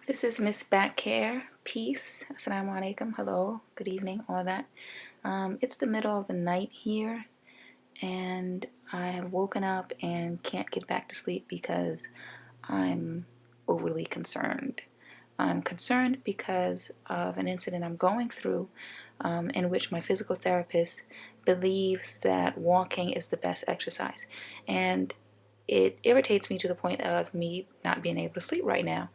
This is Miss Back Care. Peace. Assalamu alaikum. Hello. Good evening. All that. It's the middle of the night here, and I have woken up and can't get back to sleep because I'm overly concerned. I'm concerned because of an incident I'm going through in which my physical therapist believes that walking is the best exercise. And it irritates me to the point of me not being able to sleep right now.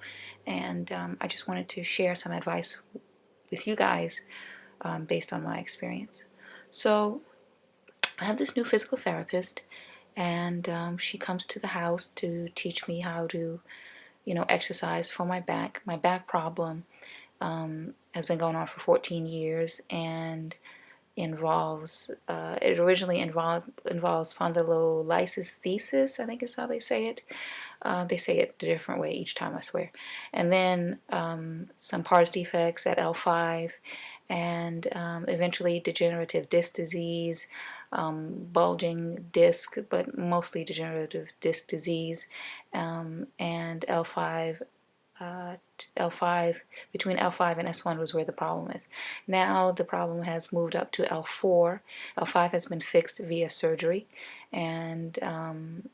And I just wanted to share some advice with you guys based on my experience. So I have this new physical therapist, and she comes to the house to teach me how to, exercise for my back. My back problem has been going on for 14 years, and it originally involves spondylolisthesis, I think is how they say it. They say it a different way each time, I swear. And then some pars defects at L5, and eventually degenerative disc disease, bulging disc, but mostly degenerative disc disease, and L5, between L5 and S1 was where the problem is. Now the problem has moved up to L4. L5 has been fixed via surgery, and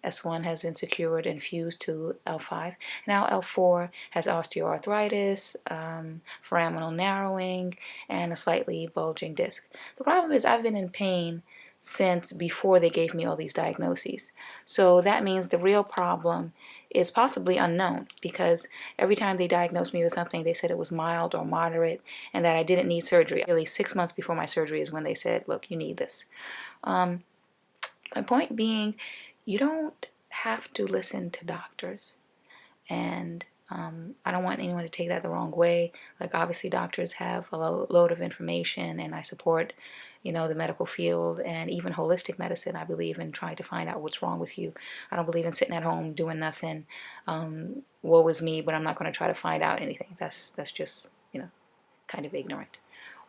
S1 has been secured and fused to L5. Now L4 has osteoarthritis, foraminal narrowing, and a slightly bulging disc. The problem is I've been in pain since before they gave me all these diagnoses. So that means the real problem is possibly unknown, because every time they diagnosed me with something, they said it was mild or moderate and that I didn't need surgery. Really, 6 months before my surgery is when they said, look, you need this. My point being, you don't have to listen to doctors. And I don't want anyone to take that the wrong way. Like, obviously doctors have a load of information, and I support, the medical field and even holistic medicine. I believe in trying to find out what's wrong with you. I don't believe in sitting at home doing nothing. Woe is me, but I'm not going to try to find out anything. That's just, kind of ignorant.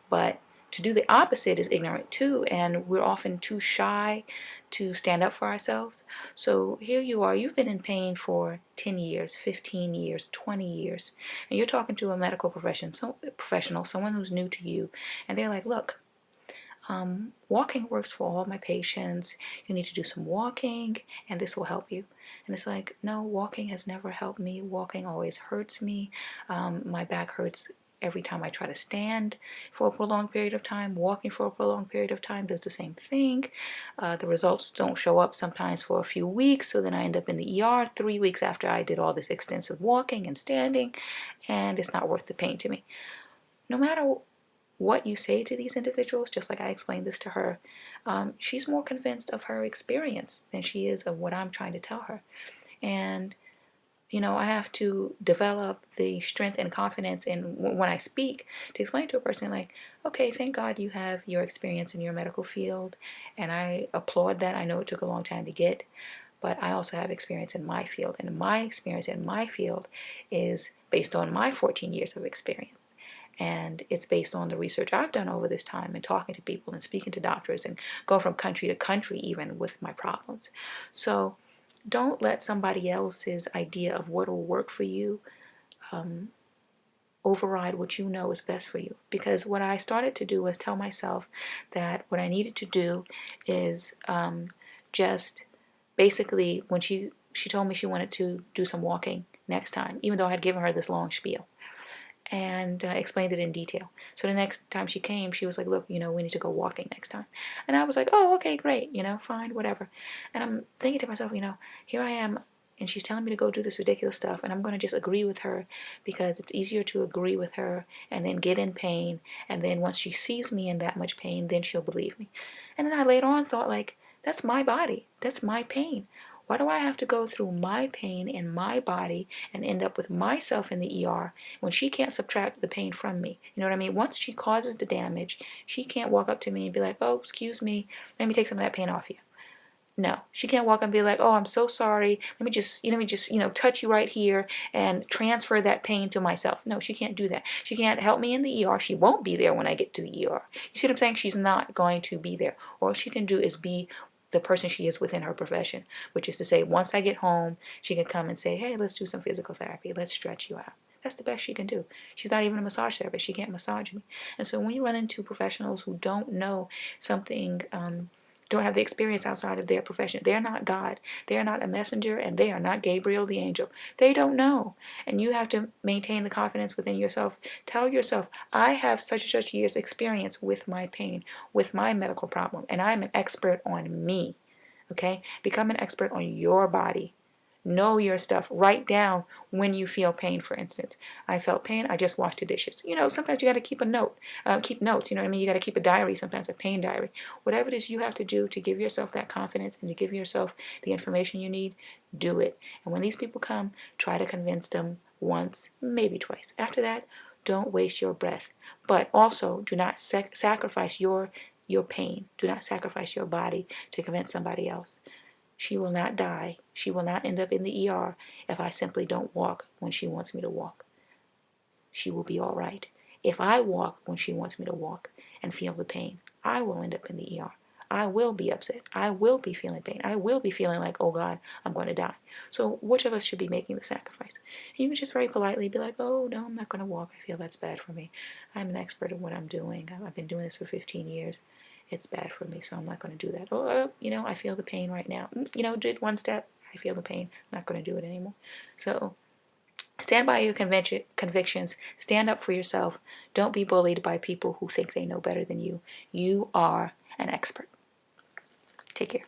But to do the opposite is ignorant too, and we're often too shy to stand up for ourselves. So here you are, you've been in pain for 10 years, 15 years, 20 years, and you're talking to a medical professional, someone who's new to you, and they're like, look, walking works for all my patients. You need to do some walking, and this will help you. And it's like, no, walking has never helped me. Walking always hurts me. My back hurts every time I try to stand for a prolonged period of time. Walking for a prolonged period of time does the same thing. The results don't show up sometimes for a few weeks, so then I end up in the ER 3 weeks after I did all this extensive walking and standing, and it's not worth the pain to me. No matter what you say to these individuals, just like I explained this to her, she's more convinced of her experience than she is of what I'm trying to tell her. And I have to develop the strength and confidence in when I speak to explain to a person, like, okay, thank God you have your experience in your medical field, and I applaud that. I know it took a long time to get, but I also have experience in my field, and my experience in my field is based on my 14 years of experience. And it's based on the research I've done over this time, and talking to people and speaking to doctors and going from country to country even with my problems. So don't let somebody else's idea of what will work for you override what you know is best for you. Because what I started to do was tell myself that what I needed to do is just basically, when she told me she wanted to do some walking next time, even though I had given her this long spiel and explained it in detail. So the next time she came, she was like, look, we need to go walking next time. And I was like, oh, okay, great, fine, whatever. And I'm thinking to myself, here I am, and she's telling me to go do this ridiculous stuff, and I'm going to just agree with her, because it's easier to agree with her and then get in pain, and then once she sees me in that much pain, then she'll believe me. And then I later on thought, like, that's my body, that's my pain. Why do I have to go through my pain in my body and end up with myself in the ER when she can't subtract the pain from me? You know what I mean? Once she causes the damage, she can't walk up to me and be like, oh, excuse me, let me take some of that pain off you. No, she can't walk up and be like, oh, I'm so sorry. Let me just touch you right here and transfer that pain to myself. No, she can't do that. She can't help me in the ER. She won't be there when I get to the ER. You see what I'm saying? She's not going to be there. All she can do is be the person she is within her profession, which is to say, once I get home, she can come and say, hey, let's do some physical therapy. Let's stretch you out. That's the best she can do. She's not even a massage therapist. She can't massage me. And so when you run into professionals who don't know something, don't have the experience outside of their profession, they're not God. They're not a messenger, and they are not Gabriel the angel. They don't know. And you have to maintain the confidence within yourself. Tell yourself, I have such and such years experience with my pain, with my medical problem, and I'm an expert on me. Okay? Become an expert on your body. Know your stuff. Write down when you feel pain, for instance. I felt pain, I just washed the dishes. Sometimes you got to keep a note, keep notes. You know what I mean? You got to keep a diary sometimes, a pain diary. Whatever it is you have to do to give yourself that confidence and to give yourself the information you need, do it. And when these people come, try to convince them once, maybe twice. After that, don't waste your breath. But also, do not sacrifice your pain. Do not sacrifice your body to convince somebody else. She will not die. She will not end up in the ER if I simply don't walk when she wants me to walk. She will be all right. If I walk when she wants me to walk and feel the pain, I will end up in the ER. I will be upset. I will be feeling pain. I will be feeling like, oh God, I'm going to die. So which of us should be making the sacrifice? You can just very politely be like, oh no, I'm not going to walk. I feel that's bad for me. I'm an expert at what I'm doing. I've been doing this for 15 years. It's bad for me, so I'm not going to do that. Or, I feel the pain right now. Did one step. I feel the pain. I'm not going to do it anymore. So stand by your convictions. Stand up for yourself. Don't be bullied by people who think they know better than you. You are an expert. Take care.